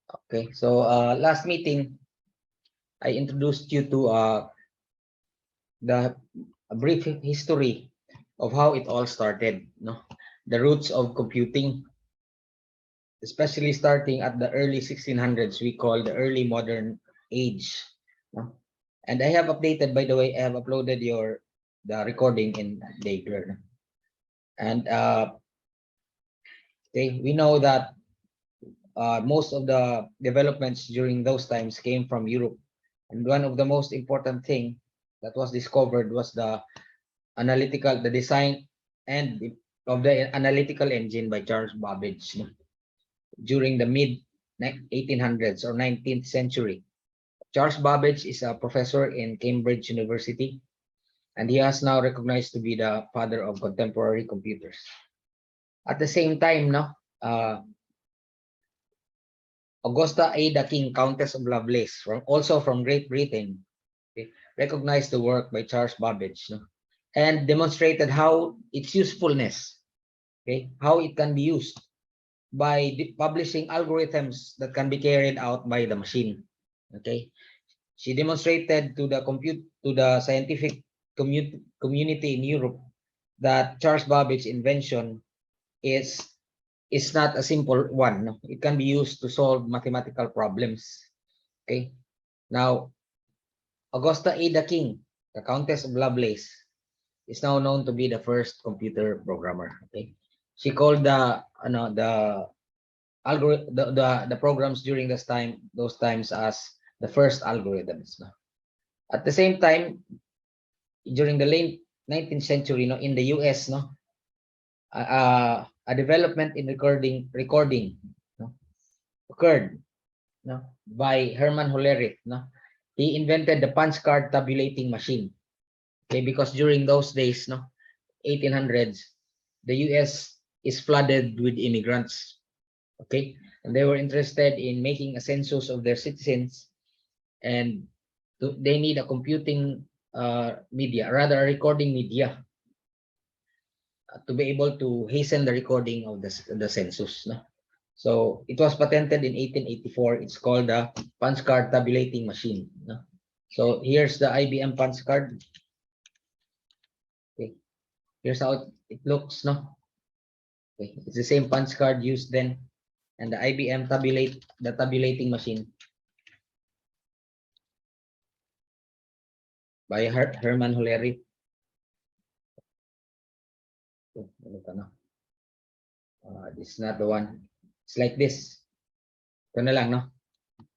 Okay, so last meeting, I introduced you to the a brief history of how it all started, no? The roots of computing, especially starting at the early 1600s, we call the early modern age. No? And I have updated, by the way, I have uploaded the recording in Daygler. No? And okay, we know that most of the developments during those times came from Europe. And one of the most important thing that was discovered was the design and of the analytical engine by Charles Babbage, no? During the mid 1800s or 19th century. Charles Babbage is a professor in Cambridge University, and he has now recognized to be the father of contemporary computers. At the same time, no, Augusta Ada King, Countess of Lovelace, also from Great Britain, okay, recognized the work by Charles Babbage, no, and demonstrated how its usefulness, okay, how it can be used by publishing algorithms that can be carried out by the machine. Okay, she demonstrated to the scientific community in Europe that Charles Babbage's invention is is not a simple one. No? It can be used to solve mathematical problems. Okay. Now, Augusta Ada King, the Countess of Lovelace, is now known to be the first computer programmer. Okay. She called the algorithm the programs during those times as the first algorithms. No? At the same time, during the late 19th century, no, in the US, no, a development in recording no, occurred, no, by Herman Hollerith. No, he invented the punch card tabulating machine. Okay, because during those days, no, 1800s, the US is flooded with immigrants. Okay, and they were interested in making a census of their citizens, and they need a computing media, rather a recording media, to be able to hasten the recording of the census. No? So it was patented in 1884. It's called the punch card tabulating machine. No? So here's the IBM punch card. Okay. Here's how it looks. No? Okay. It's the same punch card used then, and the IBM tabulating machine by Herman Hollerith. This is not the one. It's like this. Ito na lang, no?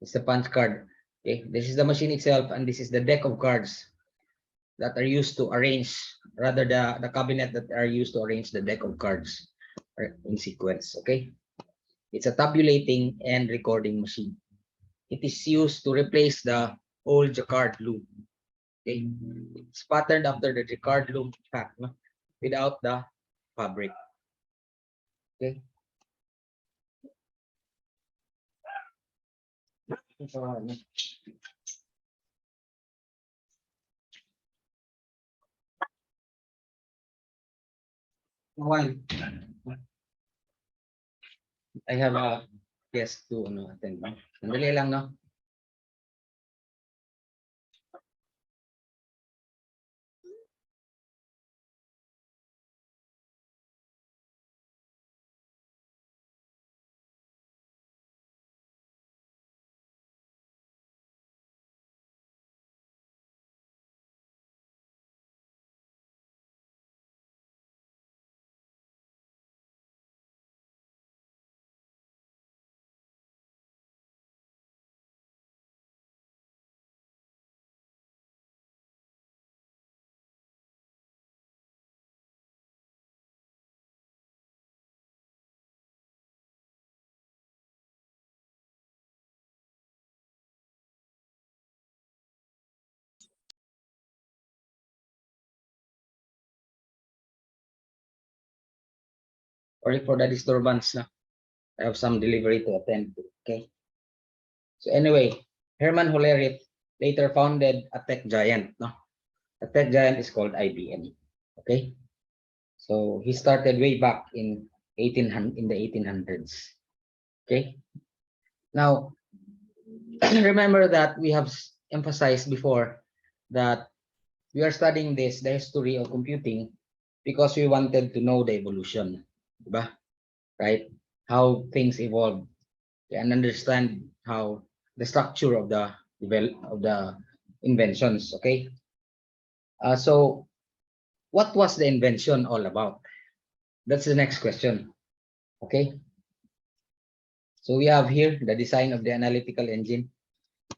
It's the punch card. Okay, this is the machine itself, and this is the deck of cards that are used to arrange, rather the cabinet that are used to arrange the deck of cards in sequence. Okay, it's a tabulating and recording machine. It is used to replace the old jacquard loom. Okay, it's patterned after the jacquard loom pack, no? Without the fabric. Okay. One, I have a guest to attend. No? Sandali lang, no? Sorry for the disturbance. No? I have some delivery to attend to. Okay. So anyway, Herman Hollerith later founded a tech giant. No? The tech giant is called IBM. Okay. So he started way back in the 1800s. Okay. Now remember that we have emphasized before that we are studying this, the history of computing, because we wanted to know the evolution, diba? Right? How things evolve and understand how the structure of the inventions. Okay. So what was the invention all about? That's the next question. Okay. So we have here the design of the analytical engine.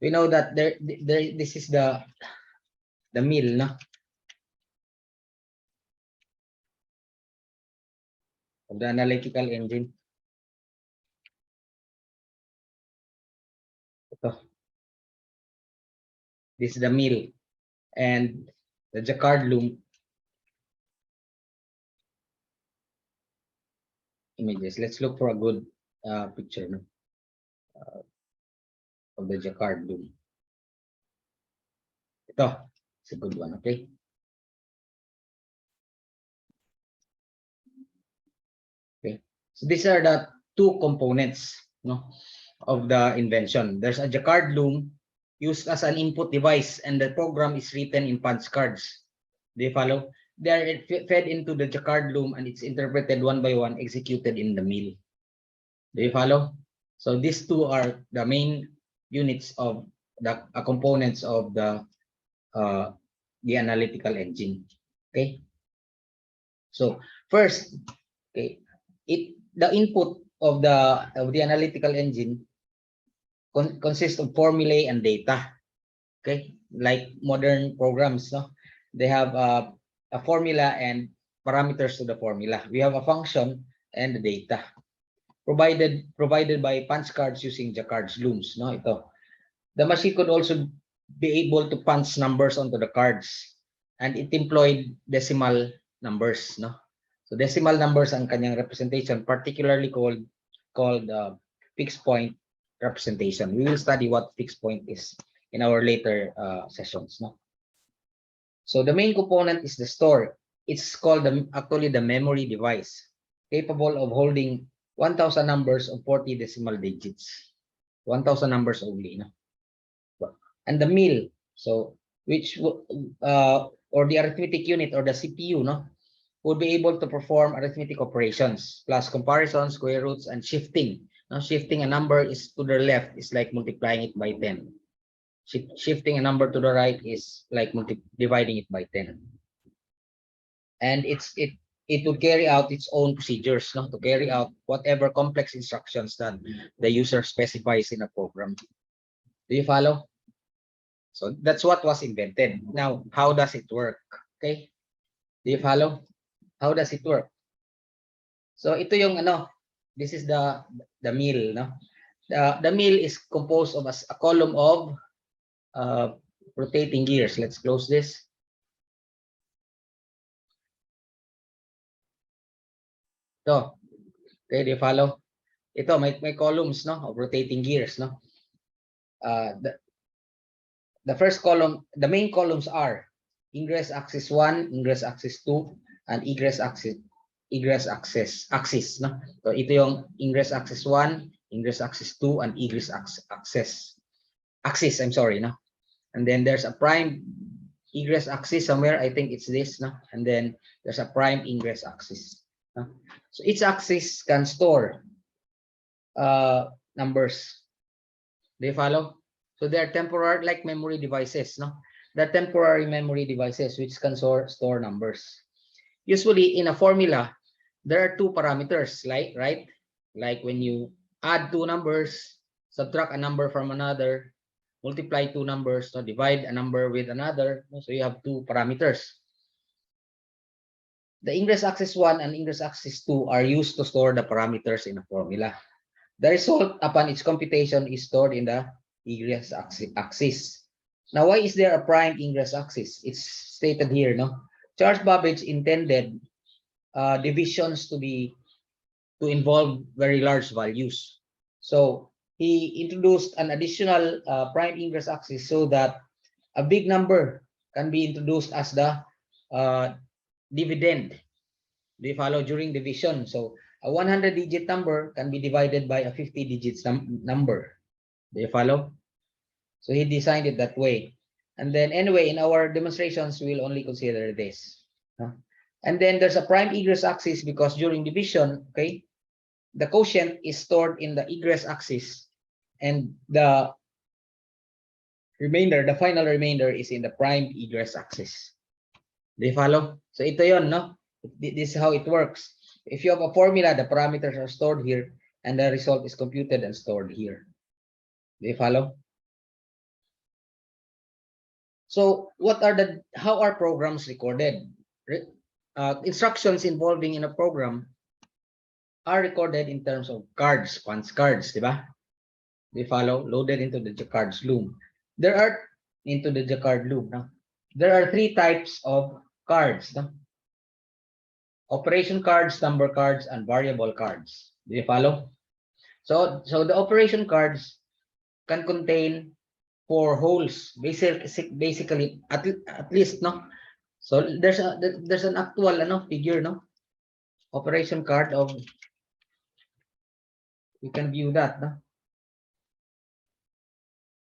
We know that this is the mill, no? Of the analytical engine. Ito. This is the mill and the Jacquard loom images. Let's look for a good picture, no? Of the Jacquard loom. Ito, it's a good one. Okay. Okay. So these are the two components, no, of the invention. There's a Jacquard loom used as an input device, and the program is written in punch cards. Do you follow? They are fed into the Jacquard loom, and it's interpreted one by one, executed in the mill. Do you follow? So these two are the main units of the components of the analytical engine. Okay. So first, okay, the input of the analytical engine consists of formulae and data. Okay, like modern programs, no, they have a formula and parameters to the formula. We have a function and the data provided by punch cards using Jacquard's looms. No, ito. The machine could also be able to punch numbers onto the cards, and it employed decimal numbers. No, so decimal numbers ang kanyang representation, particularly called fixed point representation. We will study what fixed point is in our later sessions. No, so the main component is the store. It's called actually the memory device, capable of holding 1,000 numbers of 40 decimal digits. 1,000 numbers only. No? And the mill, so which or the arithmetic unit or the CPU, no, would be able to perform arithmetic operations plus comparisons, square roots, and shifting. Now, shifting a number is to the left is like multiplying it by 10. Shifting a number to the right is like dividing it by 10. And it will carry out its own procedures, no, to carry out whatever complex instructions that the user specifies in a program. Do you follow? So that's what was invented. Now, how does it work? Okay? Do you follow? How does it work? So ito yung ano, this is the mill, no? The mill is composed of a column of rotating gears. Let's close this. Ito. Okay, do you follow? Ito, may columns, no, of rotating gears, no? The first column, the main columns are ingress axis 1, ingress axis 2, and egress axis no? So ito yung ingress axis 1, ingress axis 2, and egress axis, I'm sorry, no? And then there's a prime egress axis somewhere, I think it's this, no? And then there's a prime ingress axis, no? So each axis can store numbers. Do you follow? So they're temporary, like memory devices, no? They're temporary memory devices which can store numbers. Usually in a formula, there are two parameters, like, right? Like when you add two numbers, subtract a number from another, multiply two numbers, so divide a number with another, so you have two parameters. The ingress axis 1 and ingress axis 2 are used to store the parameters in a formula. The result upon its computation is stored in the egress axis. Now, why is there a prime ingress axis? It's stated here, no? Charles Babbage intended divisions to involve very large values. So he introduced an additional prime ingress axis so that a big number can be introduced as the dividend. Do you follow? During division? So a 100-digit number can be divided by a 50 digits number. Do you follow? So he designed it that way. And then anyway, in our demonstrations, we'll only consider this. And then there's a prime egress axis because during division, okay, the quotient is stored in the egress axis and the remainder, the final remainder is in the prime egress axis. Do you follow? So ito yon, no? This is how it works. If you have a formula, the parameters are stored here and the result is computed and stored here. Do you follow? So how are programs recorded? Instructions involving in a program are recorded in terms of cards, punch cards, diba? They follow, loaded into the Jacquard's loom. There are into the Jacquard loom. No? There are three types of cards. No? Operation cards, number cards, and variable cards. Do you follow? So the operation cards can contain 4 holes, basically at least, no. So there's an actual figure, no, operation card of, you can view that, no.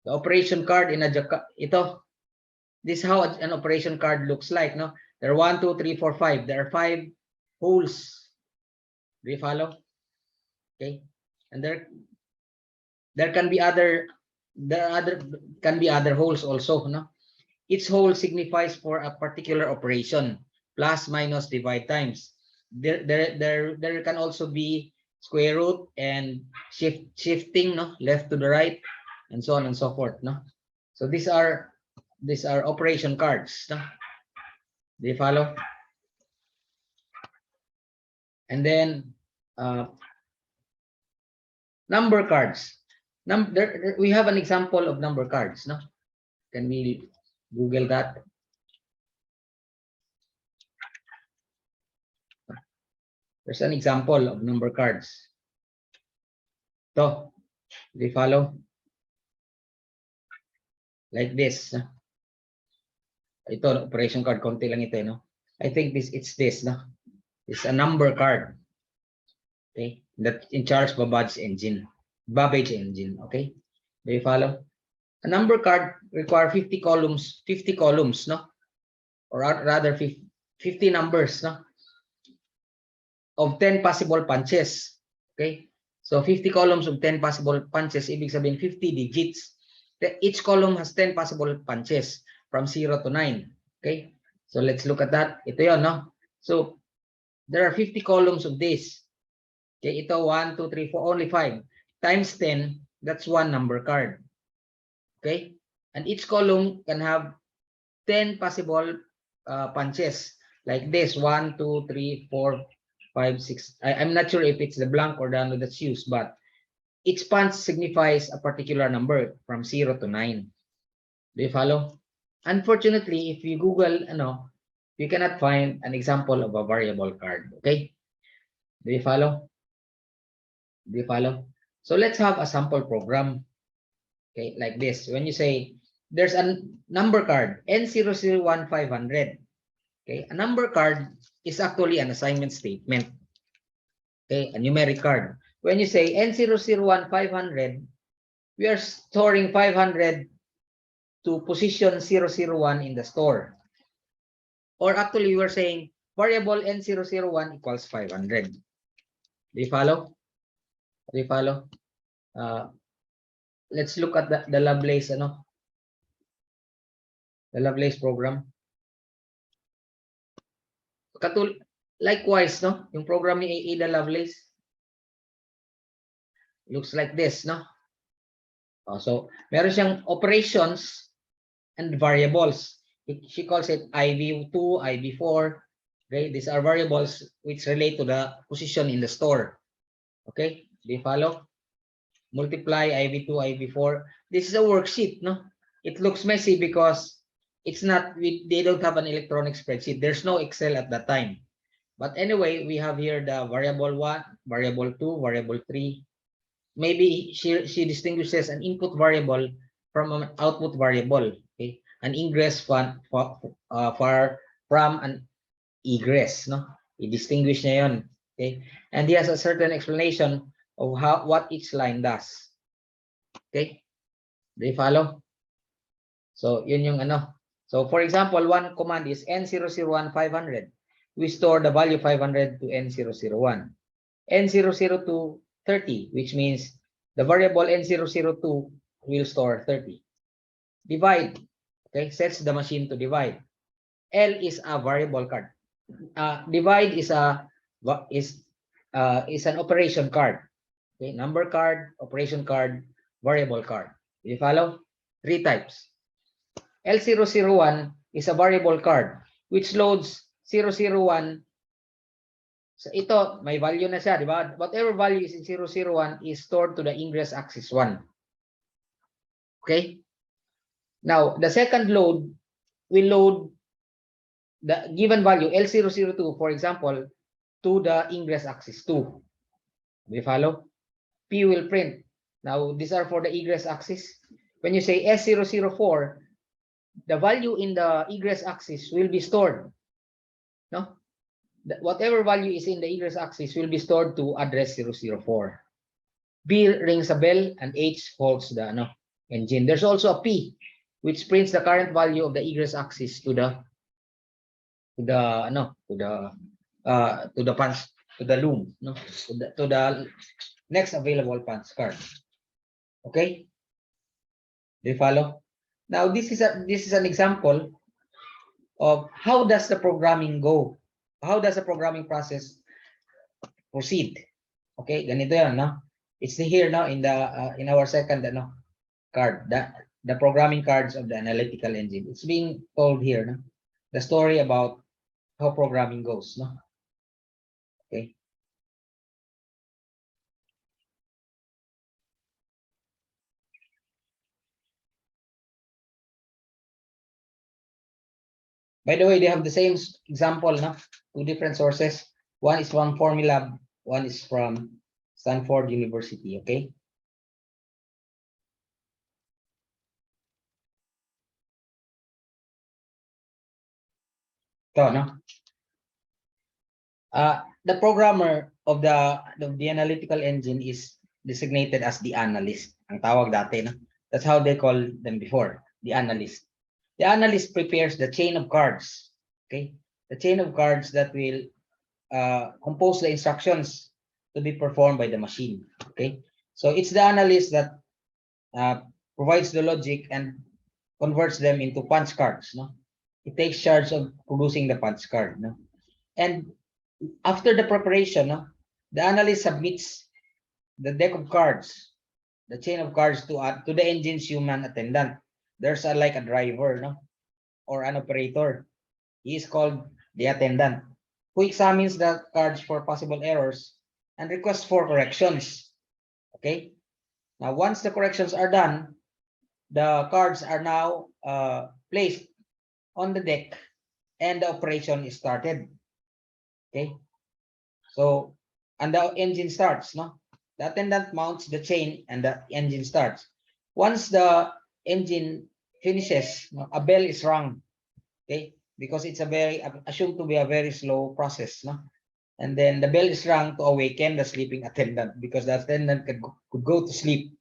The operation card in a ito, this is how an operation card looks like, no. There are 1, 2, 3, 4, 5. There are 5 holes. Do you follow? Okay, and there can be other holes also, no. Each hole signifies for a particular operation, plus, minus, divide, times. There can also be square root and shifting, no, left to the right, and so on and so forth, no. So these are operation cards, no. Do you follow? And then number cards. We have an example of number cards, no. Can we Google that? There's an example of number cards. So, do you follow? Like this. Ito, operation card, konti lang ito, no? I think it's this, no? It's a number card. Okay? That in charge Babbage engine. Okay? Do you follow? A number card require 50 columns, no? Or rather 50 numbers, no? Of 10 possible punches. Okay? So 50 columns of 10 possible punches, ibig sabihin 50 digits. Each column has 10 possible punches from 0 to 9. Okay? So let's look at that. Ito yon, no? So there are 50 columns of this. Okay, ito 1, 2, 3, 4, only 5. Times 10, that's one number card. Okay? And each column can have 10 possible punches. Like this, 1, 2, 3, 4, 5, 6. I'm not sure if it's the blank or the one that's used, but each punch signifies a particular number from 0 to 9. Do you follow? Unfortunately, if you Google, you cannot find an example of a variable card. Okay? Do you follow? Do you follow? So let's have a sample program. Okay, like this. When you say there's a number card, N001500. Okay, a number card is actually an assignment statement. Okay, a numeric card. When you say N001500, we are storing 500 to position 001 in the store. Or actually, we were saying variable N001 equals 500. Do you follow? Do you follow? Let's look at the Lovelace, the Lovelace program. Likewise, no? Yung program ni Ada Lovelace looks like this, no? So, meron siyang operations and variables. She calls it IV2, IV4. Okay, these are variables which relate to the position in the store. Okay, do you follow? Multiply IV2, IV4. This is a worksheet, no? It looks messy because it's not, they don't have an electronic spreadsheet. There's no Excel at that time. But anyway, we have here the variable 1, variable 2, variable 3. Maybe she distinguishes an input variable from an output variable. Okay, an ingress from an egress, no? I-distinguish niya yun. Okay, and he has a certain explanation of what each line does. Okay, do you follow? So, yun yung ano. So, for example, one command is N001 500. We store the value 500 to N001. N002 30, which means the variable N002 will store 30. Divide, okay, sets the machine to divide. L is a variable card. Divide is an operation card. Okay, number card, operation card, variable card. Do you follow? 3 types. L001 is a variable card which loads 001. So ito, may value na siya, di ba? Whatever value is in 001 is stored to the ingress axis 1. Okay? Now, the second load will load the given value, L002, for example, to the ingress axis 2. Do you follow? P will print. Now, these are for the egress axis. When you say S004, the value in the egress axis will be stored. No? Whatever value is in the egress axis will be stored to address 004. B rings a bell and H holds the engine. There's also a P which prints the current value of the egress axis to the punch, to the loom, no, to the next available punch card. Okay, do you follow? Now this is an example of how does the programming go, how does the programming process proceed. Okay, ganito yan, no? It's here now in the in our second card, the programming cards of the analytical engine. It's being told here, no? The story about how programming goes, no? Okay. By the way, they have the same example, no? 2 different sources. One is from Formula, one is from Stanford University, okay? So, no? The programmer of the analytical engine is designated as the analyst. Ang tawag dati, no? That's how they call them before, the analyst. The analyst prepares the chain of cards, okay? The chain of cards that will compose the instructions to be performed by the machine, okay? So it's the analyst that provides the logic and converts them into punch cards, no? It takes charge of producing the punch card, no? And after the preparation, no, the analyst submits the deck of cards, the chain of cards to the engine's human attendant. There's like a driver, no, or an operator. He is called the attendant, who examines the cards for possible errors and requests for corrections. Okay. Now, once the corrections are done, the cards are now placed on the deck and the operation is started. Okay. So, and the engine starts, no? The attendant mounts the chain and the engine starts. Once the engine finishes, no, a bell is rung, okay? Because it's assumed to be a very slow process, no? And then the bell is rung to awaken the sleeping attendant because the attendant could go to sleep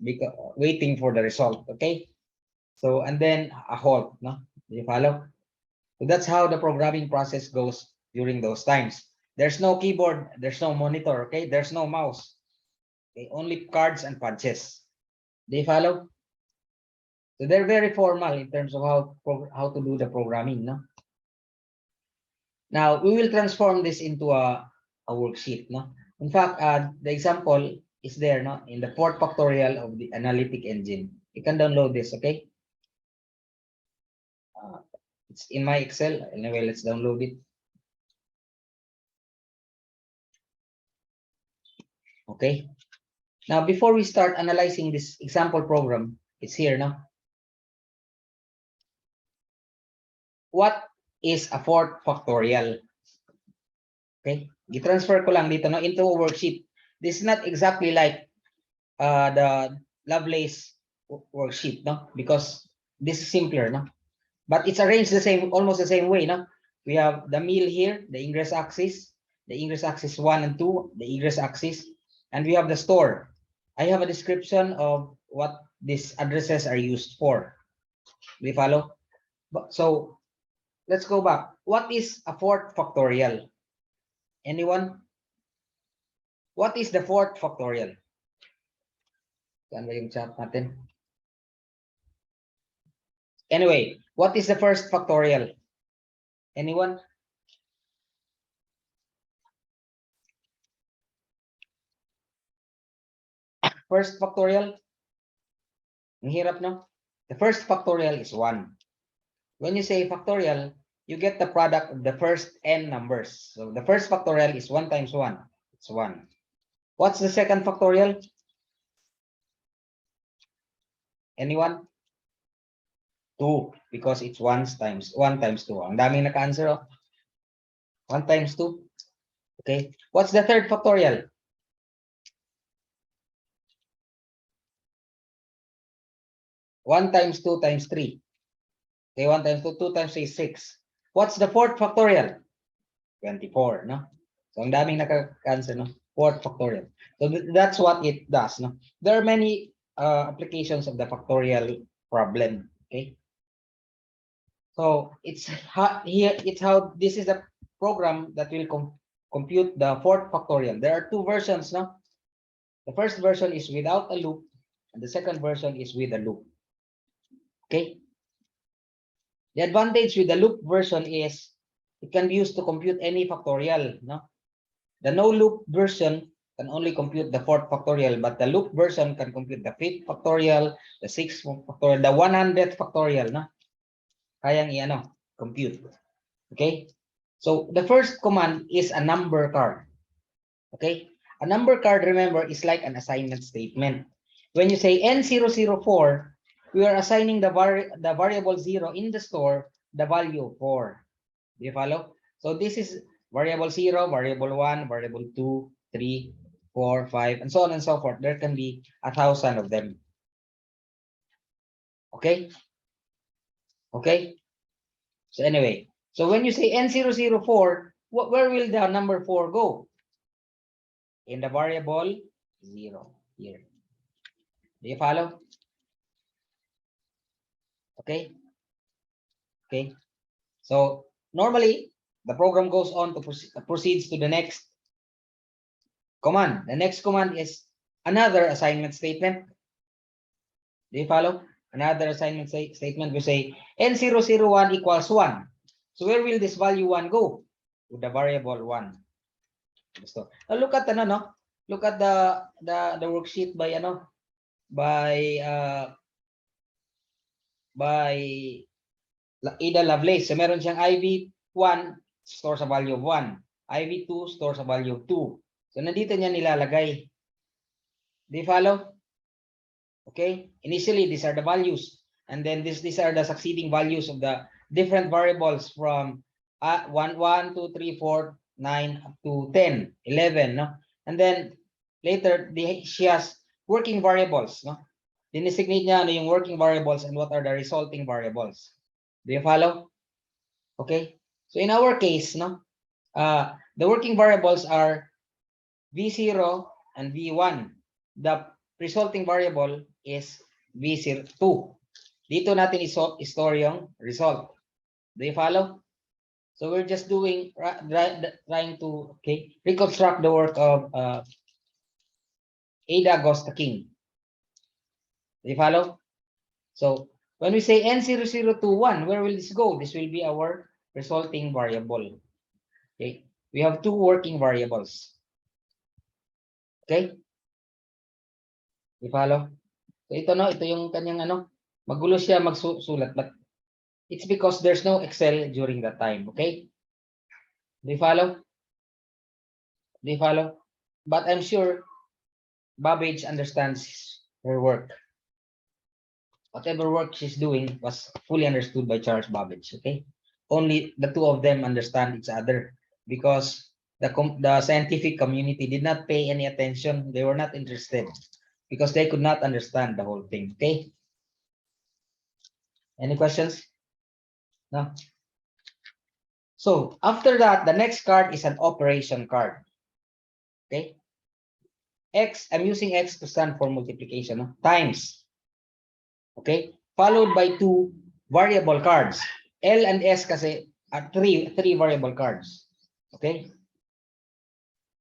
because waiting for the result, okay? So, and then a halt, no? Do you follow? So that's how the programming process goes during those times. There's no keyboard, there's no monitor, okay? There's no mouse. Okay? Only cards and punches. Do you follow? So they're very formal in terms of how to do the programming, no? Now, we will transform this into a worksheet, no? In fact, the example is there, no? In the 4th factorial of the analytic engine. You can download this, okay? It's in my Excel. Anyway, let's download it. Okay. Now, before we start analyzing this example program, it's here now. What is a 4th factorial? Okay. I-transfer ko lang dito no, into a worksheet. This is not exactly like the Lovelace worksheet, no? Because this is simpler, no? But it's arranged the same, almost the same way, no? We have the mill here, the ingress axis 1 and 2, the egress axis, and we have the store. I have a description of what these addresses are used for. Do you follow? So let's go back. What is a fourth factorial? Anyone? What is the fourth factorial? Saan ba yung chat natin? Anyway, what is the first factorial? Anyone? First factorial? Ang hirap, no? The first factorial is 1. When you say factorial, you get the product of the first n numbers. So the first factorial is 1 times 1. It's 1. What's the second factorial? Anyone? 2, because it's 1 times 2. Ang daming naka-answer, oh. 1 times 2. Okay. What's the third factorial? 1 times 2 times 3. Okay, 1 times 2, 2 times 3 is 6. What's the fourth factorial? 24, no? So ang daming naka-answer, no? Fourth factorial. So that's what it does, no? There are many applications of the factorial problem, okay? So it's how this is the program that will compute the fourth factorial. There are two versions, no? The first version is without a loop, and the second version is with a loop. Okay. The advantage with the loop version is it can be used to compute any factorial, no? The no loop version can only compute the fourth factorial, but the loop version can compute the fifth factorial, the sixth factorial, the 100th factorial, no? Kayang i-ano, compute. Okay? So the first command is a number card. Okay? A number card, remember, is like an assignment statement. When you say N004, we are assigning the variable 0 in the store, the value of 4. Do you follow? So this is variable 0, variable 1, variable 2, 3, 4, 5, and so on and so forth. There can be 1,000 of them. Okay? Okay? So anyway, so when you say N004, where will the number 4 go? In the variable 0 here. Do you follow? Okay? Okay. So normally, the program goes on to proceeds to the next command. The next command is another assignment statement. Do you follow? Another assignment statement, we say N001 equals 1. So where will this value 1 go? To the variable 1. So now look at no? Look at the worksheet by by Ada Lovelace. So meron siyang IV1 store sa value of 1. IV2 store sa value of 2. So nandito niya nilalagay. Do you follow? Okay, initially these are the values, and then these are the succeeding values of the different variables from 1, 1, 2, 3, 4, 9 up to 10, 11, no? And then later she has working variables, no? Dinesignate niya ano yung working variables and what are the resulting variables. Do you follow? Okay, so in our case, no, the working variables are V0 and V1. The resulting variable is V02. Dito natin i-store yung result. Do you follow? So we're just doing, trying to, okay, reconstruct the work of Ada Agosta King. Do you follow? So when we say N0021, where will this go? This will be our resulting variable. Okay, we have two working variables. Okay? You follow? So ito no, ito yung kanyang magulo siya magsulat, but it's because there's no Excel during that time, okay? Do you follow? Do you follow? But I'm sure Babbage understands her work. Whatever work she's doing was fully understood by Charles Babbage, okay? Only the two of them understand each other because the scientific community did not pay any attention. They were not interested because they could not understand the whole thing, okay? Any questions? No? So after that, the next card is an operation card. Okay. X, I'm using X to stand for multiplication, no? Times. Okay. followed by two variable cards. L and S kasi are three variable cards. Okay?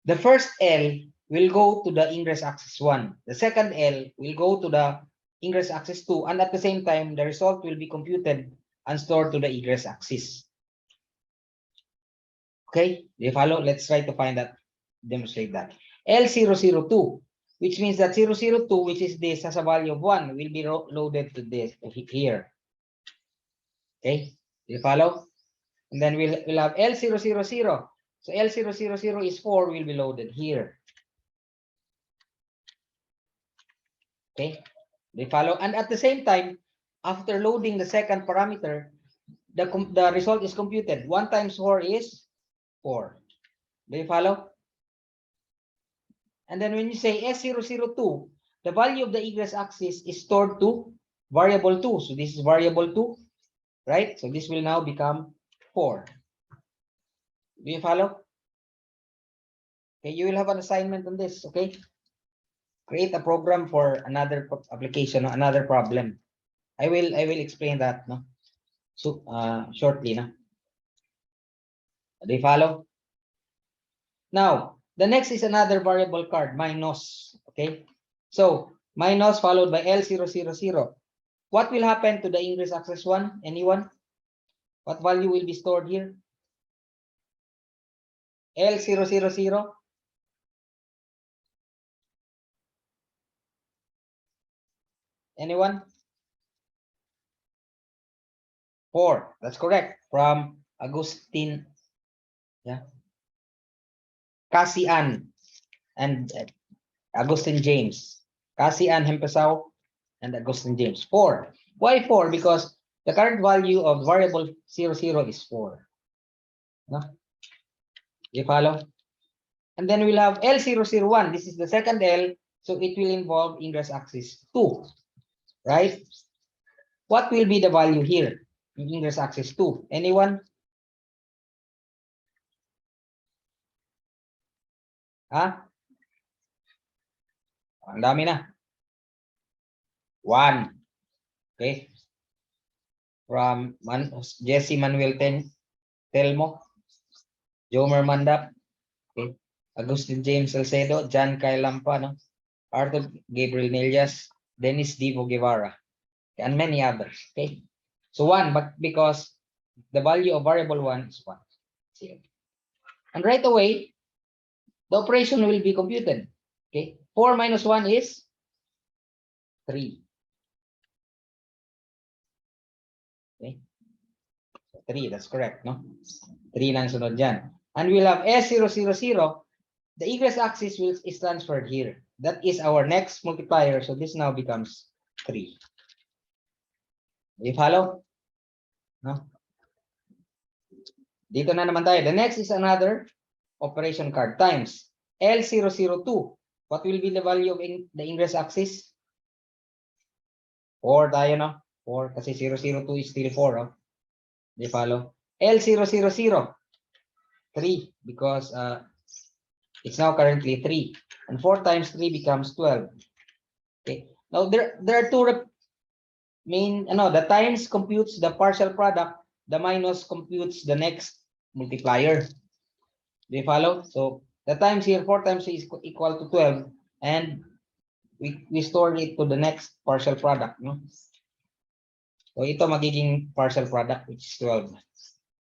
The first L will go to the ingress axis 1. The second L will go to the ingress axis 2. And at the same time, the result will be computed and stored to the egress axis. Okay? Do you follow? Let's try to find that, demonstrate that. L002, which means that 002, which is this, has a value of 1, will be loaded to this here. Okay? Do you follow? And then we'll have L000. So L000 is 4, will be loaded here. Okay? They follow. And at the same time, after loading the second parameter, the result is computed. 1 times 4 is 4. Do you follow? And then when you say S002, the value of the egress axis is stored to variable 2. So this is variable 2, right? So this will now become 4. Do you follow? Okay, you will have an assignment on this, okay? Create a program for another application, another problem. I will explain that, no? So shortly, no? Do you follow? Now, the next is another variable card, minus, okay? So minus followed by L000. What will happen to the ingress axis 1? Anyone? What value will be stored here? L000. Anyone? 4. That's correct. From Agustin, yeah, Cassian and Agustin James. Cassian Hempesao and Agustin James. 4. Why 4? Because the current value of variable 00 is 4. No? You follow? And then we'll have L001. This is the second L, so it will involve ingress axis 2, right? What will be the value here in ingress axis 2? Anyone? Ha? Ang dami na. 1. Okay. From Jesse Manuel Telmo, Jomer Mandap, okay. Agustin James Salcedo, John Kyle Lampa, no? Arthur Gabriel Nelias, Dennis Divo Guevara, and many others. Okay. So 1, but because the value of variable 1 is 1. See? And right away, the operation will be computed. Okay. 4 minus 1 is 3. Okay. 3, that's correct, no? 3 lang sunod dyan. And we'll have S000. The egress axis is transferred here. That is our next multiplier. So this now becomes 3. Do you follow? No? Dito na naman tayo. The next is another operation card times L002. What will be the value of the ingress axis? 4 tayo, no? 4 kasi 002 is still 4. Oh. Do you follow? L000. 3 because it's now currently 3. And 4 times 3 becomes 12. Okay. Now there are two main, the times computes the partial product, the minus computes the next multiplier. Do you follow? So the times here, 4 times is equal to 12, and we store it to the next partial product, no? So ito magiging partial product, which is 12.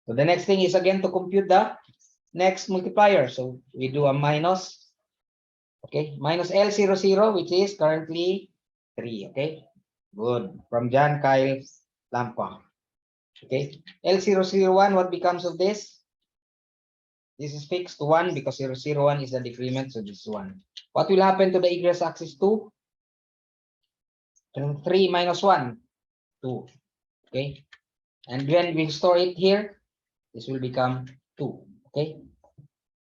So the next thing is again to compute the next multiplier. So we do a minus, okay, minus L00, which is currently 3, okay? Good. From John Kyle Lampa. Okay. L001, what becomes of this? This is fixed to 1 because 001 is the decrement, so this is 1. What will happen to the egress axis 2? 3 minus 1, 2. Okay. And when we store it here, this will become 2. Okay.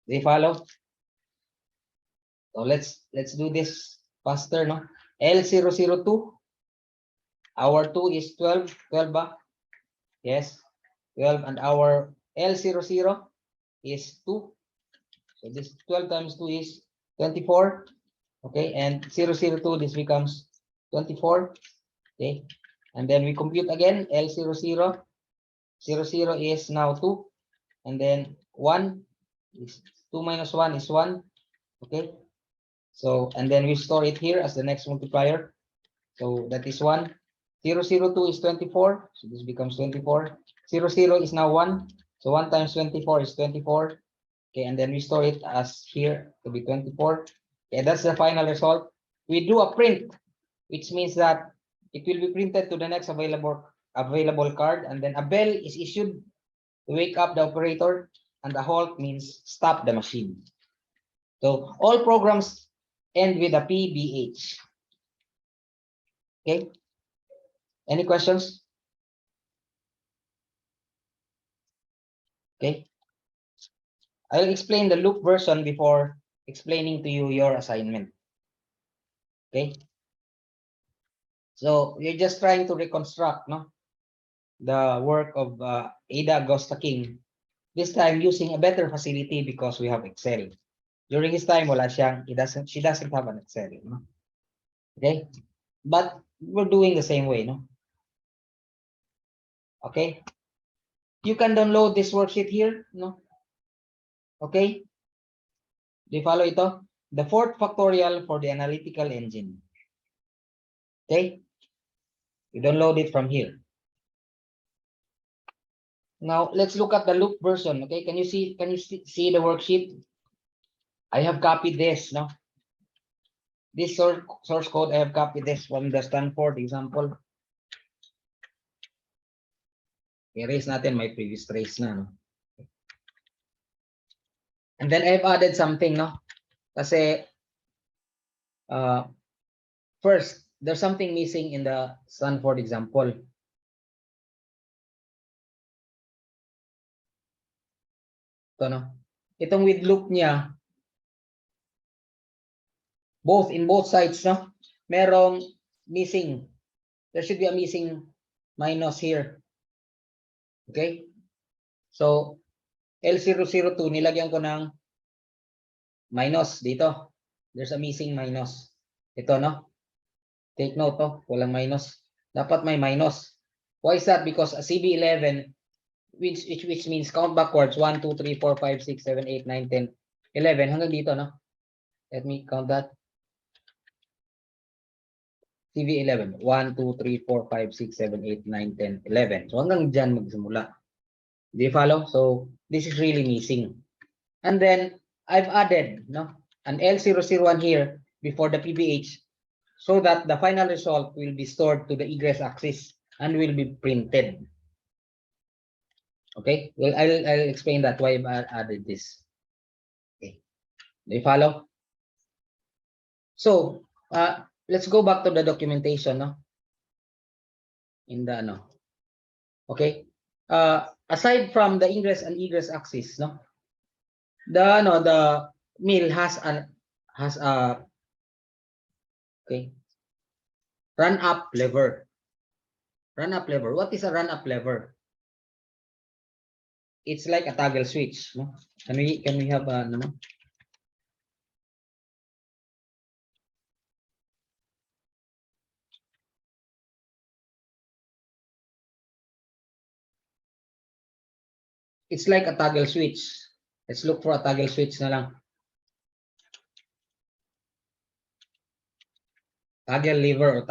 They follow? So let's do this faster, no? L002. Our 2 is 12. 12 ba? Yes. 12, and our L00 is 2. So this 12 times 2 is 24. Okay, and 002, this becomes 24. Okay, And then we compute again, L00, 00 is now 2. And then 1 is 2 minus 1 is 1. Okay. So, and then we store it here as the next multiplier. So that is 1. 002 is 24. So this becomes 24. 00 is now 1. So 1 times 24 is 24. Okay, and then we store it as here to be 24. Okay, that's the final result. We do a print, which means that it will be printed to the next available card, and then a bell is issued to wake up the operator, and the halt means stop the machine. So all programs end with a PBH. Okay. Any questions? Okay. I'll explain the loop version before explaining to you your assignment. Okay. So you're just trying to reconstruct, no, the work of Ada Agosta King. This time using a better facility because we have Excel. During his time, wala siyang, she doesn't have an Excel. No? Okay. But we're doing the same way, no? Okay. You can download this worksheet here, no? Okay. Do you follow ito? The fourth factorial for the analytical engine. Okay. You download it from here. Now let's look at the loop version. Okay. Can you see the worksheet? I have copied this, no? This source code, I have copied this from the Stanford example. Erase natin my previous trace na, no? And then I've added something, no? Kasi first, there's something missing in the Stanford example. Ito, no? Itong with loop niya, in both sides, no? Merong missing. There should be a missing minus here. Okay? So, L002, nilagyan ko ng minus dito. There's a missing minus. Ito, no? Take note, to. Walang minus. Dapat may minus. Why is that? Because a CB11, which means count backwards, 1, 2, 3, 4, 5, 6, 7, 8, 9, 10, 11, hanggang dito, no? Let me count that. CV11, 1, 2, 3, 4, 5, 6, 7, 8, 9, 10, 11. So hanggang dyan magsimula. Do you follow? So this is really missing. And then I've added, no, an L001 here before the PBH so that the final result will be stored to the egress axis and will be printed. Okay, well, I'll explain that why I've added this. Okay, do you follow? So let's go back to the documentation, no? In the no. Okay. Aside from the ingress and egress axis, no, the mill has a okay, run up lever. Run up lever. What is a run up lever? It's like a toggle switch. No? Can we have a no? It's like a toggle switch. Let's look for a toggle switch na lang. Toggle lever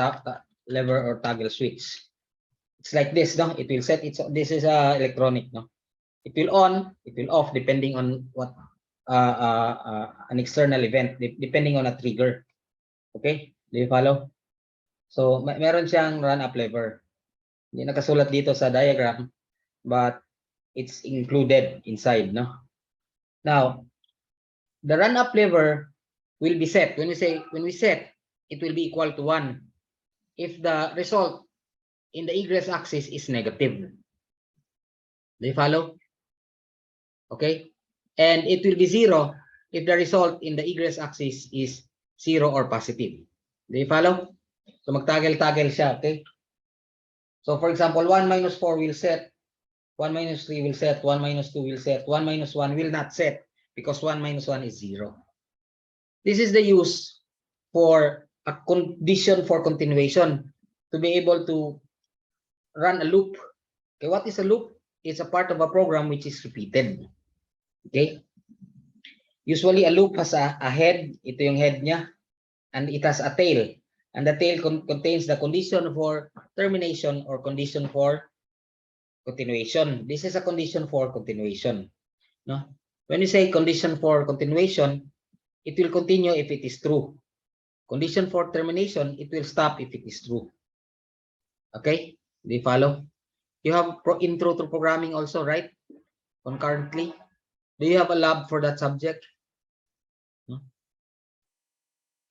or toggle switch. It's like this, no? It will set it. This is electronic, no? It will on, it will off depending on what an external event, depending on a trigger. Okay? Do you follow? So meron siyang run up lever. Hindi nakasulat dito sa diagram, but it's included inside, no? Now, the run up lever will be set. When we set, it will be equal to 1 if the result in the egress axis is negative. Do you follow? Okay? And it will be 0 if the result in the egress axis is 0 or positive. Do you follow? So magtagel-tagel siya, okay? So for example, 1 minus 4 will set, 1 minus 3 will set, 1 minus 2 will set, 1 minus 1 will not set because 1 minus 1 is 0. This is the use for a condition for continuation to be able to run a loop. Okay, what is a loop? It's a part of a program which is repeated. Okay. Usually a loop has a head, ito yung head niya, and it has a tail. And the tail contains the condition for termination or condition for continuation. This is a condition for continuation. No? When you say condition for continuation, it will continue if it is true. Condition for termination, it will stop if it is true. Okay? Do you follow? You have intro to programming also, right? Concurrently. Do you have a lab for that subject? No?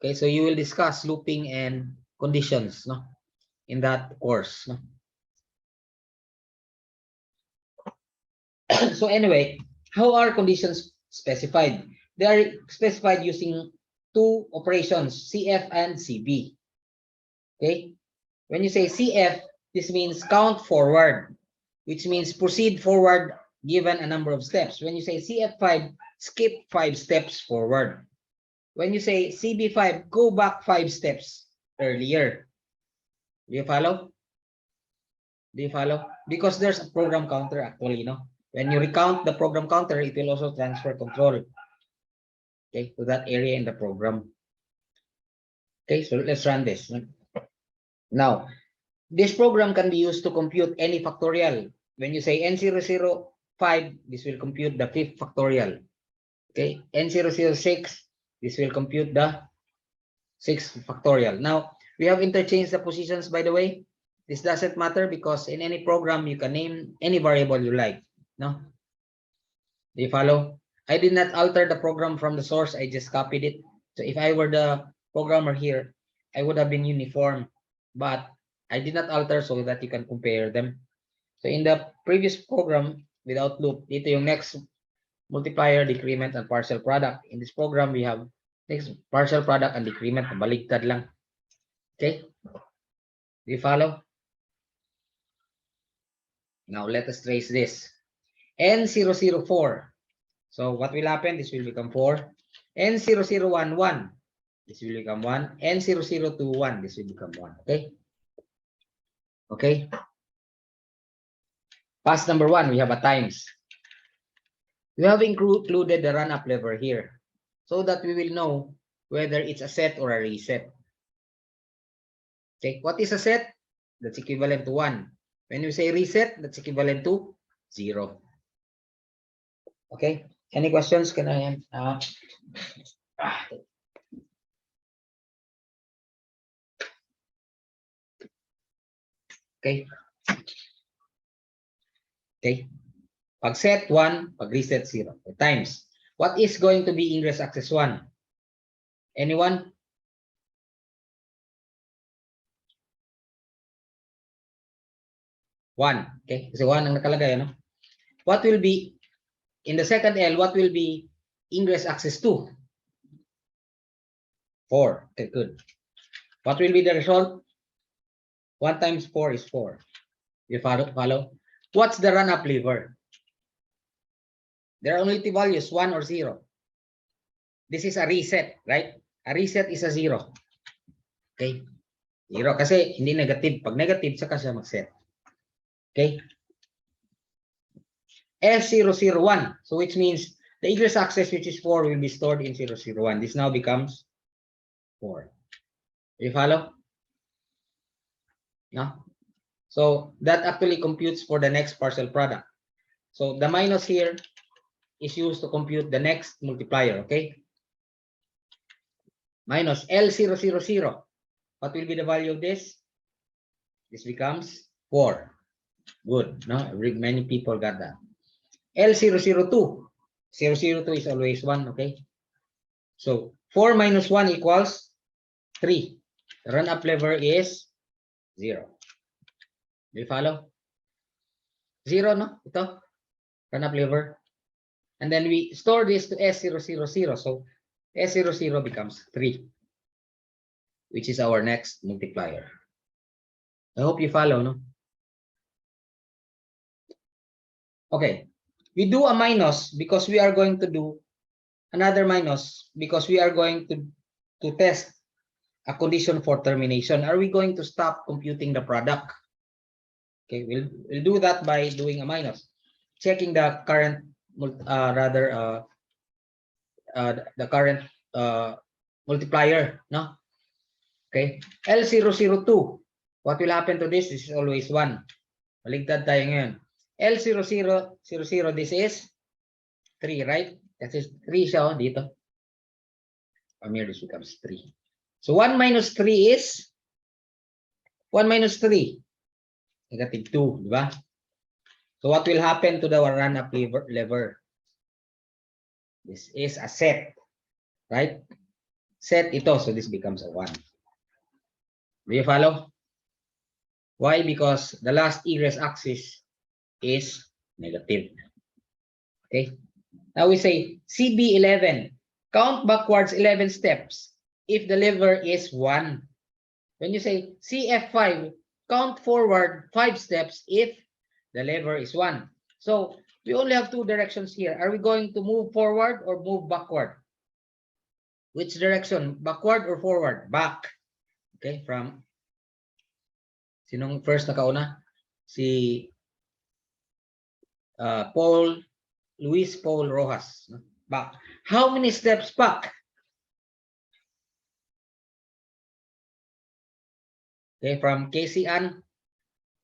Okay, so you will discuss looping and conditions, no, in that course. No? So anyway, how are conditions specified? They are specified using two operations, CF and CB. Okay, when you say CF, this means count forward, which means proceed forward given a number of steps. When you say CF5, skip 5 steps forward. When you say CB5, go back 5 steps earlier. Do you follow? Do you follow? Because there's a program counter actually, no? When you recount the program counter, it will also transfer control, okay, to that area in the program. Okay, so let's run this. Now, this program can be used to compute any factorial. When you say N005, this will compute the 5th factorial. Okay, N006, this will compute the 6th factorial. Now, we have interchanged the positions, by the way. This doesn't matter because in any program, you can name any variable you like. No? Do you follow? I did not alter the program from the source. I just copied it. So if I were the programmer here, I would have been uniform. But I did not alter so that you can compare them. So in the previous program, without loop, dito yung next multiplier, decrement, and partial product. In this program, we have next partial product and decrement. Baligtad lang. Okay? Do you follow? Now let us trace this. N004. So what will happen? This will become 4. N0011. This will become 1. N0021. This will become 1. Okay? Okay? Pass number 1, we have a times. We have included the run-up lever here so that we will know whether it's a set or a reset. Okay, what is a set? That's equivalent to 1. When you say reset, that's equivalent to 0. Okay, any questions? Can I okay. Okay. Pag set 1, pag reset 0. Times. What is going to be ingress access 1? Anyone? One. Okay. Kasi 1 ang nakalagay, ano? What will be, in the second L, what will be ingress access 2? 4. Okay, good. What will be the result? 1 times 4 is 4. You follow? What's the run-up lever? There are only two values, 1 or 0. This is a reset, right? A reset is a 0. Okay? 0 kasi hindi negative. Pag negative, saka siya mag-set. Okay? F001. So which means the ingress access, which is 4, will be stored in 001. This now becomes 4. You follow? No? So that actually computes for the next partial product. So the minus here is used to compute the next multiplier, okay? Minus L000. What will be the value of this? This becomes 4. Good. No, many people got that. L002. 002 is always 1, okay? So 4 minus 1 equals 3. The run-up lever is 0. Do you follow? 0, no? Ito. Run-up lever. And then we store this to S000. So S00 becomes 3, which is our next multiplier. I hope you follow, no? Okay. We do a minus because we are going to do another minus because we are going to test a condition for termination. Are we going to stop computing the product? Okay, we'll do that by doing a minus, checking the current the current multiplier, no? Okay, L002. What will happen to this? This is always 1. Baligtad tayo ngayon. L0000, this is 3, right? Kasi 3 siya, oh, dito. From here, this becomes 3. So 1 minus 3 is 1 minus 3. Negative 2, di ba? So what will happen to the run-up lever? This is a set, right? Set ito, so this becomes a 1. Do you follow? Why? Because the last egress axis is negative. Okay. Now we say CB11. Count backwards 11 steps if the lever is 1. When you say CF5, count forward 5 steps if the lever is 1. So we only have 2 directions here. Are we going to move forward or move backward? Which direction? Backward or forward? Back. Okay, from sinong first nakauna? Si Luis Paul Rojas. Back. How many steps back? Okay, from Casey Ann,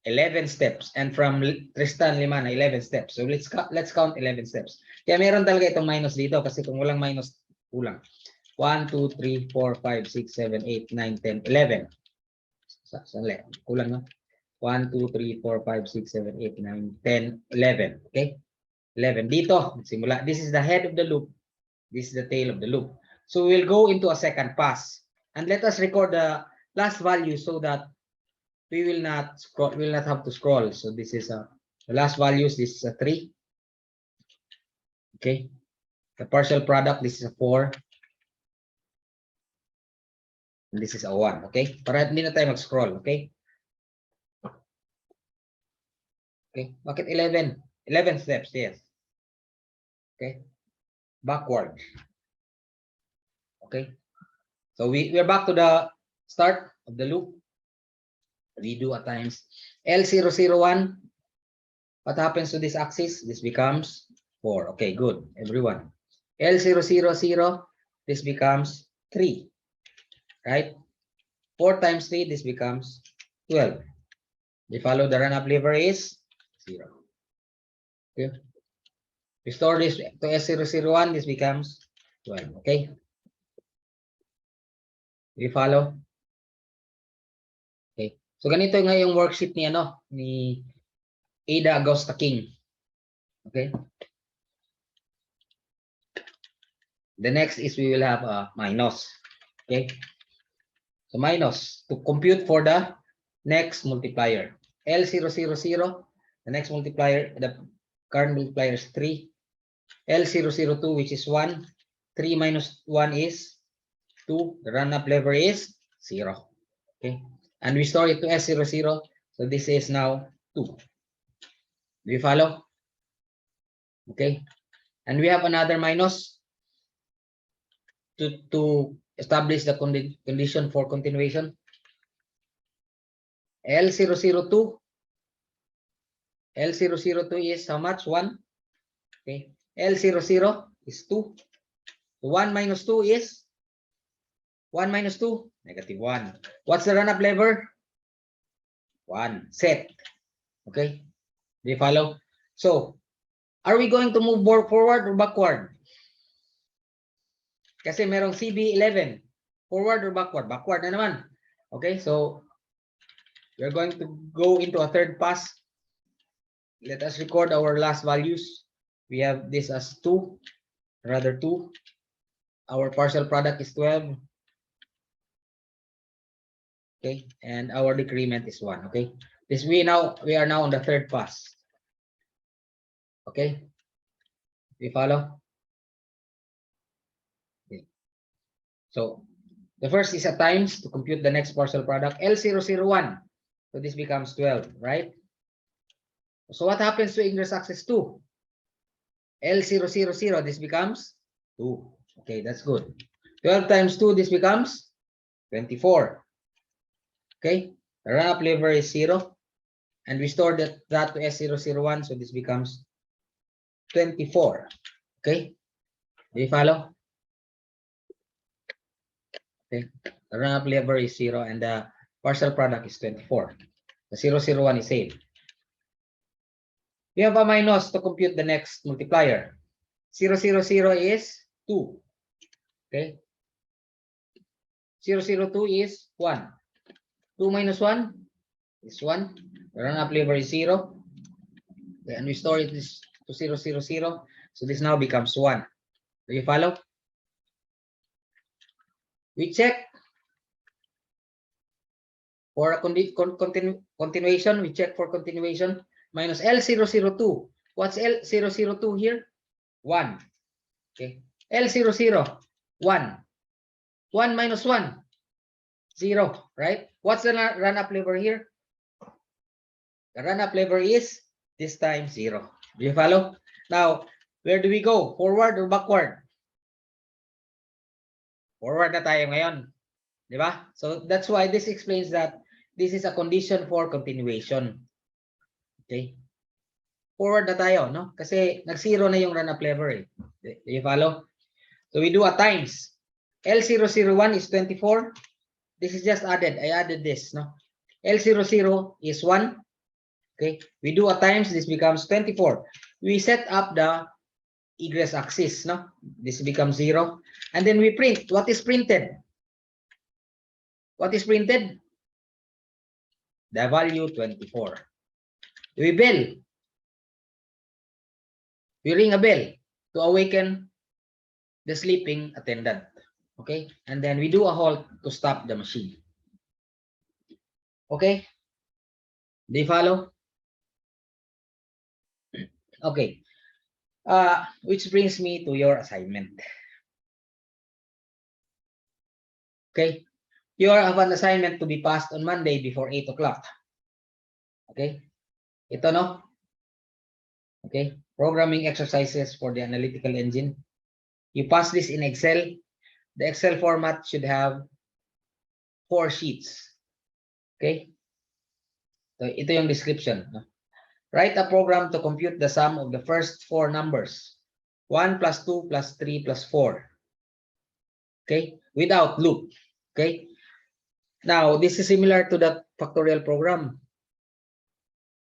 11 steps, and from Tristan Limana, 11 steps. So let's count 11 steps. Kaya meron talaga itong minus dito kasi kung walang minus, kulang. 1, 2, 3, 4, 5, 6, 7, 8, 9, 10, 11. Sali, kulang no? 1, 2, 3, 4, 5, 6, 7, 8, 9, 10, 11. Okay? 11. Dito, simula. This is the head of the loop. This is the tail of the loop. So we'll go into a second pass. And let us record the last value so that we will not scroll, will not have to scroll. So this is the last values. This is a 3. Okay. The partial product, this is a 4. And this is a 1. Okay. Para hindi na tayo mag-scroll. Okay. Okay. Bakit 11? 11 steps, yes. Okay. Backward. Okay. So we're back to the start of the loop. Redo at times. L001. What happens to this axis? This becomes 4. Okay, good. Everyone. L000. This becomes 3. Right? 4 times 3. This becomes 12. We follow the run-up lever is 0. Okay. Restore this to S001. This becomes 12. Okay. We follow. Okay. So ganito nga yung worksheet ni ni Ada Augusta King. Okay. The next is we will have a minus. Okay. So minus to compute for the next multiplier. L000. The next multiplier, the current multiplier is 3. L002, which is 1. 3 minus 1 is 2. The run-up lever is 0. Okay. And we store it to S00. So this is now 2. Do you follow? Okay. And we have another minus to establish the condition for continuation. L002. L002 is how much? 1. Okay. L00 is 2. So 1 minus 2 is 1 minus 2, negative 1. What's the run-up lever? 1. Set. Okay. Do you follow? So, are we going to move more forward or backward? Kasi merong CB11. Forward or backward? Backward na naman. Okay, so we're going to go into a third pass. Let us record our last values. We have this as 2, rather 2. Our partial product is 12. Okay, and our decrement is 1. Okay, this we are now on the third pass. Okay, we follow. Okay. So the first is a times to compute the next partial product, L001. So this becomes 12, right? So what happens to ingress axis 2? L000, this becomes 2. Okay, that's good. 12 times 2, this becomes 24. Okay, the run-up lever is 0. and we store that to S001, so this becomes 24. Okay, do you follow? Okay, the run-up lever is 0 and the partial product is 24. The 001 is saved. We have a minus to compute the next multiplier. 000 is 2. Okay, 002 is 1. 2 minus 1 is 1. The run-up lever is 0. Okay, and we store it to 000. So this now becomes 1. Do you follow? We check for a continuation. We check for continuation. Minus L002. What's L002 here? 1. Okay. L00, 1. 1 minus 1, 0. Right? What's the run-up lever here? The run-up lever is this time 0. Do you follow? Now, where do we go? Forward or backward? Forward na tayo ngayon. Di ba? So that's why this explains that this is a condition for continuation. Okay? Forward na tayo, no? Kasi nag-0 na yung run-up lever eh. Do you follow? So we do a times. L001 is 24. This is just added. I added this, no? L00 is 1. Okay? We do a times. This becomes 24. We set up the egress axis, no? This becomes 0. And then we print. What is printed? What is printed? The value 24. We bell. We ring a bell to awaken the sleeping attendant. Okay? And then we do a halt to stop the machine. Okay? Do you follow? Okay. Which brings me to your assignment. Okay? You have an assignment to be passed on Monday before 8 o'clock. Okay? Ito, no? Okay? Programming exercises for the analytical engine. You pass this in Excel. The Excel format should have 4 sheets. Okay? So, ito yung description. No? Write a program to compute the sum of the first 4 numbers. 1 plus 2 plus 3 plus 4. Okay? Without loop. Okay? Now, this is similar to the factorial program.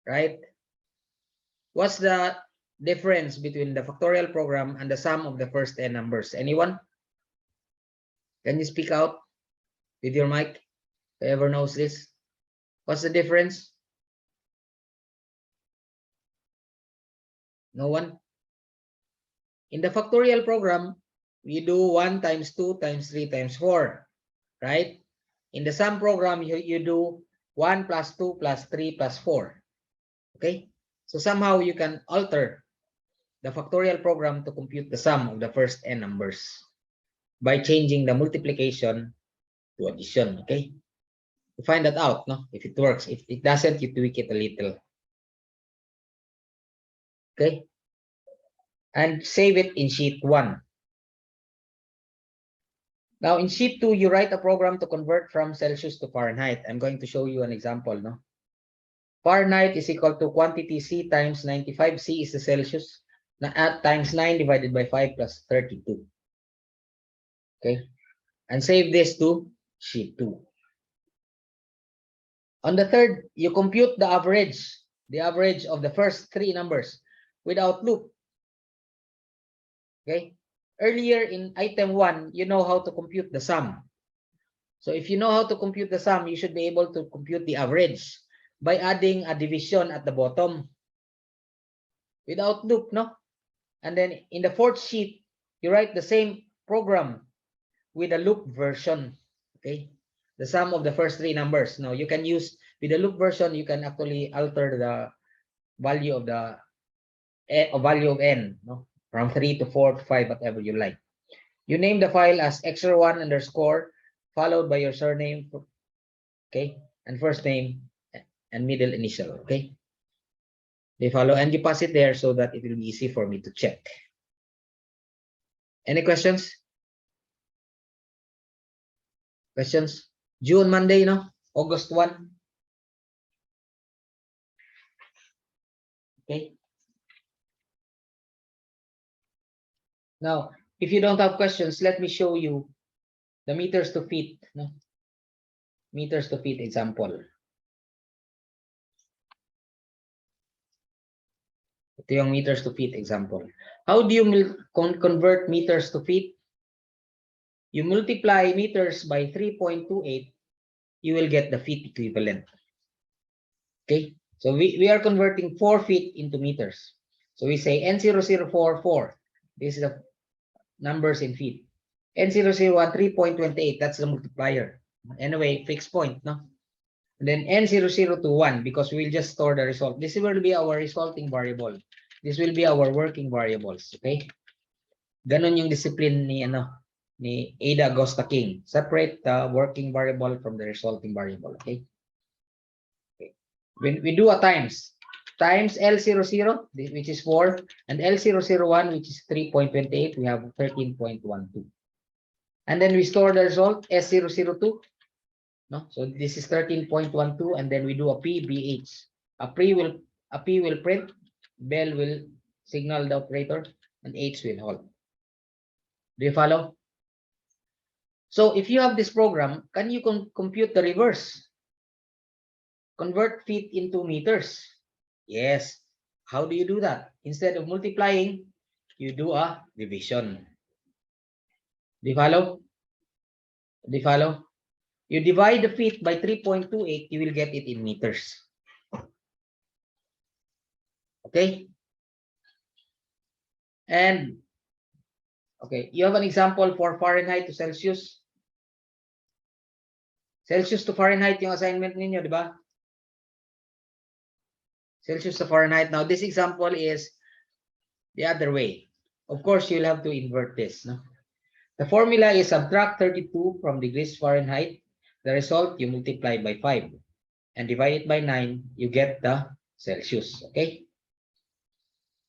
Right? What's the difference between the factorial program and the sum of the first n numbers? Anyone? Can you speak out with your mic? Whoever knows this. What's the difference? No one? In the factorial program, we do 1 times 2 times 3 times 4. Right? In the sum program, you do 1 plus 2 plus 3 plus 4. Okay? So somehow you can alter the factorial program to compute the sum of the first n numbers by changing the multiplication to addition. Okay? To find that out, no? If it works. If it doesn't, you tweak it a little. Okay? And save it in sheet 1. Now, in sheet 2, you write a program to convert from Celsius to Fahrenheit. I'm going to show you an example, no? Fahrenheit is equal to quantity C times 95. C is the Celsius. Times 9 divided by 5 plus 32. Okay? And save this to sheet 2. On the third, you compute the average of the first 3 numbers without loop. Okay? Earlier in item 1, you know how to compute the sum. So if you know how to compute the sum, you should be able to compute the average by adding a division at the bottom without loop, no? And then in the fourth sheet, you write the same program with a loop version. Okay? The sum of the first 3 numbers. Now you can use, with the loop version, you can actually alter the value of the value of n, no? From 3 to 4 to 5, whatever you like. You name the file as extra1 underscore followed by your surname, okay, and first name and middle initial. Okay, they follow, and you pass it there so that it will be easy for me to check. Any questions? Questions? June Monday, no? August 1. Okay. Now, if you don't have questions, let me show you the meters to feet. No? Meters to feet example. Ito yung meters to feet example. How do you convert meters to feet? You multiply meters by 3.28, you will get the feet equivalent. Okay, so we are converting 4 feet into meters. So we say N0044, this is the numbers in feet. N001, 3.28, that's the multiplier. Anyway, fixed point, no? And then N0021, because we'll just store the result. This will be our resulting variable. This will be our working variables, okay? Ganon yung discipline ni Ada Agosta King. Separate the working variable from the resulting variable, okay? When we do a times L00, which is 4, and L001, which is 3.28, we have 13.12. And then we store the result S002. No, so this is 13.12, and then we do a PBH. A P will print, bell will signal the operator, and H will hold. Do you follow? So if you have this program, can you compute the reverse? Convert feet into meters. Yes. How do you do that? Instead of multiplying, you do a division. Do you follow? Do you follow? You divide the feet by 3.28, you will get it in meters. Okay? And, okay, you have an example for Fahrenheit to Celsius. Celsius to Fahrenheit yung assignment ninyo, di ba? Celsius to Fahrenheit. Now, this example is the other way. Of course, you'll have to invert this. No? The formula is subtract 32 from degrees Fahrenheit. The result, you multiply by 5. And divide it by 9, you get the Celsius. Okay?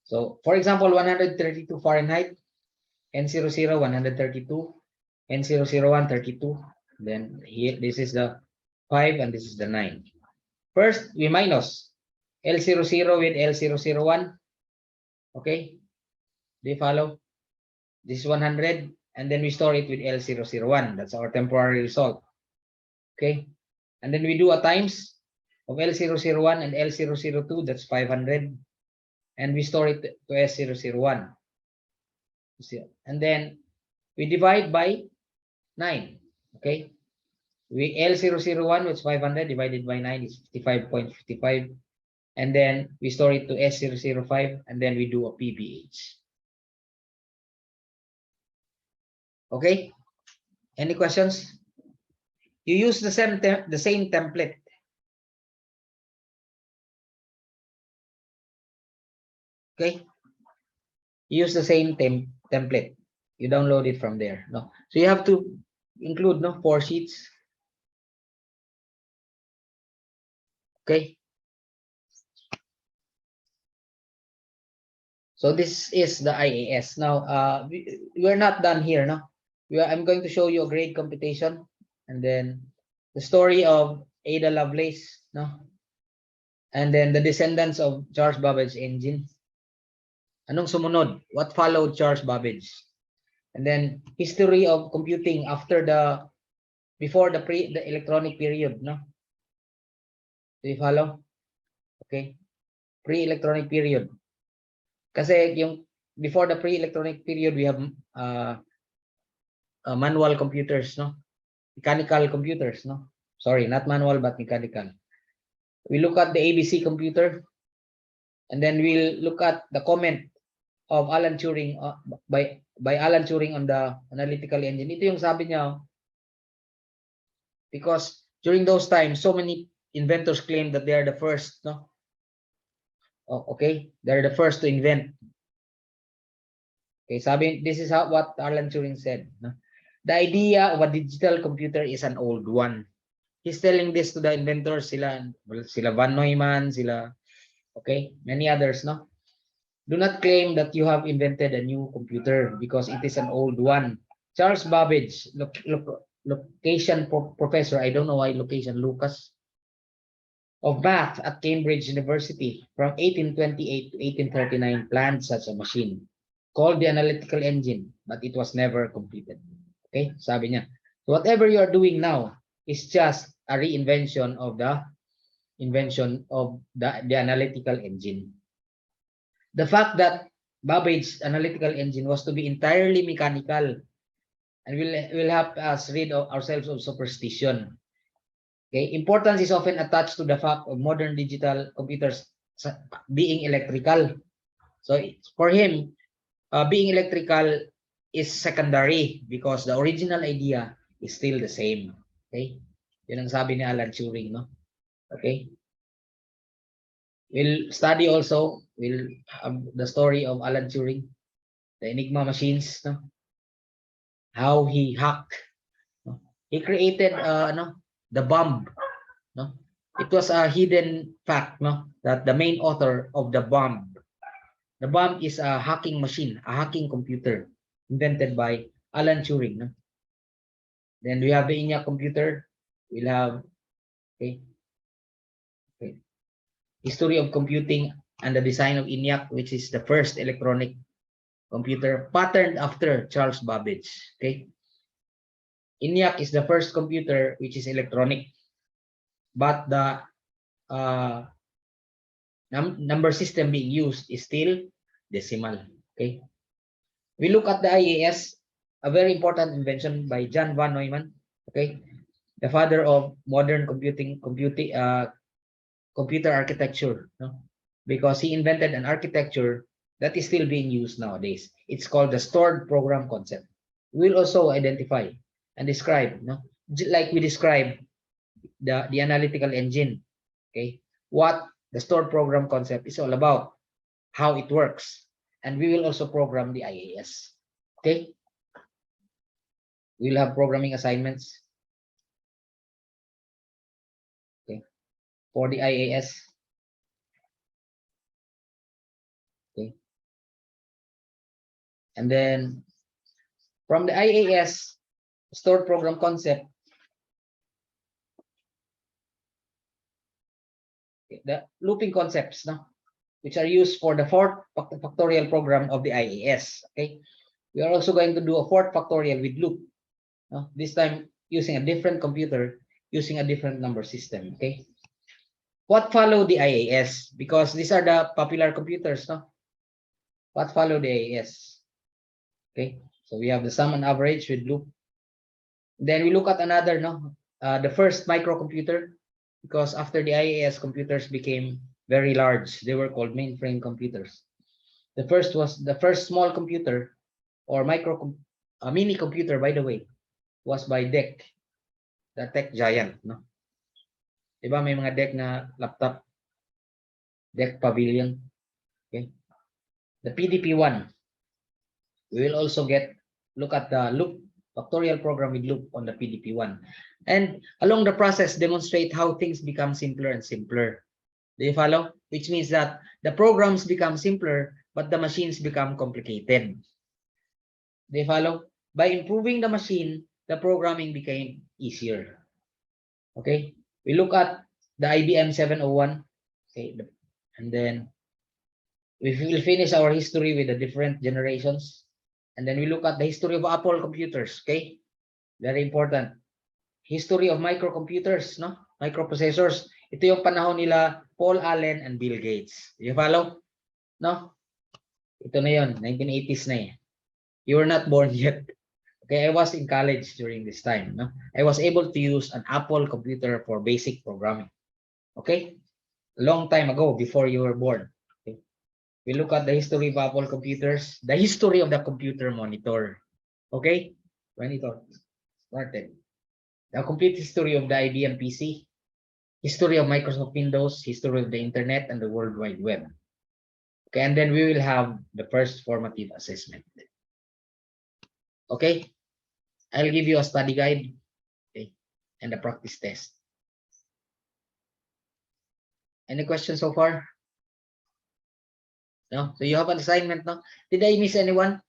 So, for example, 132 Fahrenheit, N00, 132, N001, 32. Then here, this is the 5 and this is the 9. First, we minus L00 with L001. Okay? Do you follow? This is 100, and then we store it with L001. That's our temporary result. Okay? And then we do a times of L001 and L002. That's 500. And we store it to S001. And then we divide by 9. Okay? We L001, which is 500, divided by 9 is 55.55. And then we store it to S005, and then we do a PBH. Okay? Any questions? You use the same template. Okay? You use the same template. You download it from there. No, so you have to include 4 sheets. Okay. So this is the IAS. Now, we're not done here. No, I'm going to show you a grade computation, and then the story of Ada Lovelace. No, and then the descendants of Charles Babbage engine. Anong sumunod? What followed Charles Babbage? And then history of computing after before the electronic period. No, do you follow? Okay, pre-electronic period. Kasi yung before the pre-electronic period, we have manual computers, no? Mechanical computers, no? Sorry, not manual, but mechanical. We look at the ABC computer, and then we'll look at the comment of Alan Turing by Alan Turing on the analytical engine. Ito yung sabi niya, because during those times, so many inventors claim that they are the first, no? Oh, okay, they're the first to invent. Okay, sabi, this is what Alan Turing said. No? The idea of a digital computer is an old one. He's telling this to the inventors, sila Van Neumann, okay, many others, no? Do not claim that you have invented a new computer because it is an old one. Charles Babbage, location professor, I don't know why location, Lucas. of math at Cambridge University from 1828 to 1839 planned such a machine called the analytical engine, but it was never completed. Okay, sabi niya. So whatever you are doing now is just a reinvention of the invention of the analytical engine. The fact that Babbage's analytical engine was to be entirely mechanical and will help us rid of ourselves of superstition. Okay, importance is often attached to the fact of modern digital computers being electrical. So for him, being electrical is secondary because the original idea is still the same. Okay, yun ang sabi ni Alan Turing, no? Okay, we'll study also the story of Alan Turing, the Enigma machines, no? How he hacked, no? He created the bomb, no? It was a hidden fact, no, that the main author of the bomb is a hacking machine, a hacking computer invented by Alan Turing, no? Then we have the ENIAC computer. We'll have okay, history of computing and the design of ENIAC, which is the first electronic computer patterned after Charles Babbage. Okay, ENIAC is the first computer which is electronic, but the number system being used is still decimal. Okay, we look at the IAS, a very important invention by John von Neumann. Okay, the father of modern computer architecture, no? Because he invented an architecture that is still being used nowadays. It's called the stored program concept. We'll also identify and describe, no? Like we describe the analytical engine, okay? What the stored program concept is all about, how it works, and we will also program the IAS, okay? We'll have programming assignments, okay, for the IAS. Okay. And then from the IAS stored program concept, the looping concepts, no, which are used for the fourth factorial program of the IAS. Okay, we are also going to do a fourth factorial with loop, no? This time using a different computer, using a different number system. Okay, what follow the IAS? Because these are the popular computers, no? What follow the IAS? Okay, so we have the sum and average with loop. Then we look at another, no, the first microcomputer, because after the IAS, computers became very large. They were called mainframe computers. The first small computer or mini computer, by the way, was by DEC, the tech giant, no? Diba may mga DEC na laptop, DEC Pavilion, okay? The PDP-1, we will also look at the loop, factorial program with loop on the PDP-1. And along the process, demonstrate how things become simpler and simpler. Do you follow? Which means that the programs become simpler, but the machines become complicated. Do you follow? By improving the machine, the programming became easier. Okay? We look at the IBM 701. Okay, and then we will finish our history with the different generations. And then we look at the history of Apple computers. Okay? Very important. History of microcomputers, no? Microprocessors. Ito yung panahon nila Paul Allen and Bill Gates. You follow? No? Ito na yun, 1980s na eh. You were not born yet. Okay, I was in college during this time, no? I was able to use an Apple computer for basic programming. Okay? A long time ago, before you were born. Okay? We look at the history of Apple computers, the history of the computer monitor. Okay? Monitor. Started. The complete history of the IBM PC, history of Microsoft Windows, history of the internet and the World Wide Web. Okay, and then we will have the first formative assessment. Okay, I'll give you a study guide, okay, and a practice test. Any questions so far? No? So you have an assignment, no? Did I miss anyone?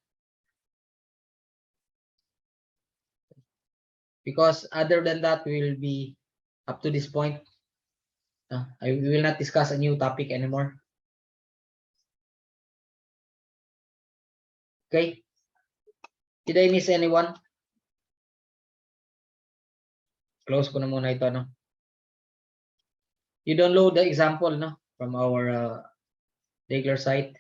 Because other than that, we will be up to this point. I will not discuss a new topic anymore. Okay. Did I miss anyone? Close ko na muna ito, no? You download the example, no? From our regular site.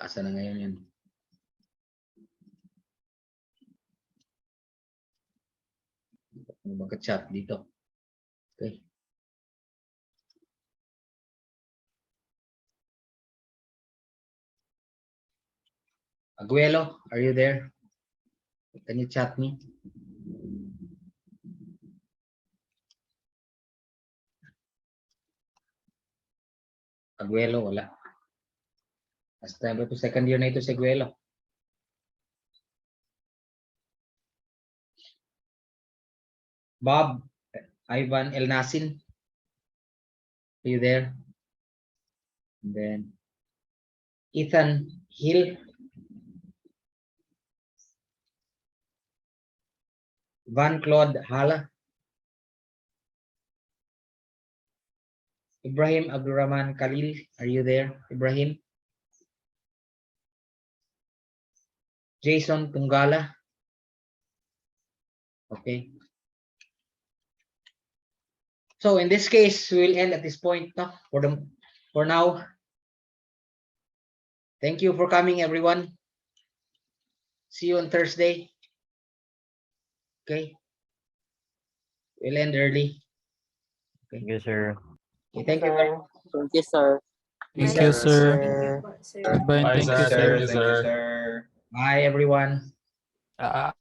Asa na ngayon yan? Magka-chat dito. Okay. Aguelo, are you there? Can you chat me? Aguelo, wala. Hasta ito second year na ito si Aguelo. Bob, Ivan El Nasin, are you there? And then Ethan Hill, Van Claude Hala, Ibrahim Abdurrahman Khalil, are you there? Ibrahim, Jason Tungala. Okay. So in this case, we'll end at this point, no? For now. Thank you for coming, everyone. See you on Thursday. Okay. We'll end early. Okay. Yes, sir. Okay, thank you very much. Thank you, sir. Thank you, sir. Sir. Goodbye and Bye, thank you, sir. sir. Thank you, sir. Bye, everyone. Ah.